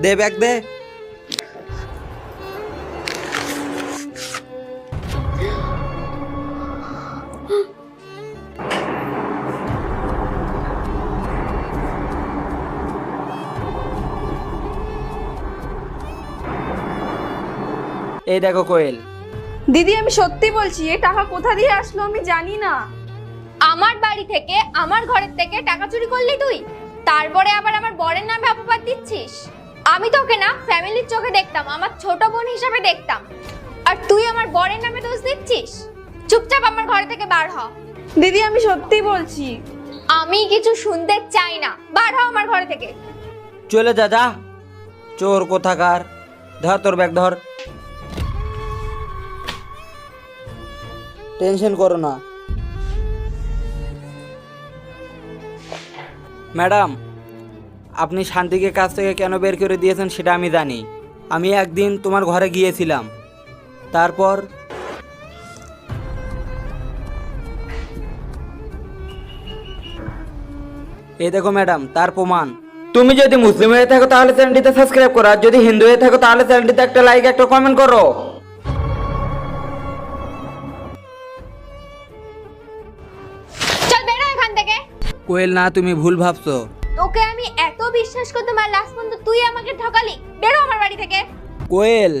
দে bag দে। এই দেখো কোয়েল। দিদি আমি সত্যি বলছি, এই টাকা কোথা দিয়ে আসলো আমি জানি না। আমার বাড়ি থেকে, আমার ঘরের থেকে টাকা চুরি করলি তুই? তারপরে আবার আমার বরের নামে অপবাদ দিচ্ছিস। আমি তোকে না ফ্যামিলির চোখে দেখতাম, আমার ছোট বোন হিসেবে দেখতাম, আর তুই আমার বরের নামে দোষ দিচ্ছিস। চুপচাপ আমার ঘর থেকে বার হ। দিদি আমি সত্যি বলছি। আমি কিছু শুনতে চাই না, বার হ আমার ঘর থেকে। চলে যা যা, চোর কোথাকার। ধর তোর ব্যাগ ধর। টেনশন করো না ম্যাডাম, আপনি শান্তিকে কাছ থেকে কেন বের করে দিয়েছেন সেটা আমি জানি। আমি একদিন তোমার ঘরে গিয়েছিলাম, তারপর এই দেখো ম্যাডাম তার প্রমাণ। তুমি যদি মুসলিম হয়ে থাকো তাহলে চ্যানেলটিতে সাবস্ক্রাইব করো, আর যদি হিন্দু হয়ে থাকো তাহলে চ্যানেলটিতে একটা লাইক একটা কমেন্ট করো। চল বেরো এখান থেকে। কোয়েল না, তুমি ভুল ভাবছো। তোকে আমি এত বিশ্বাস করতে পারলাম, লাস্ট পর্যন্ত তুই আমাকে ঠকালি। বেরো আমার বাড়ি থেকে। কোয়েল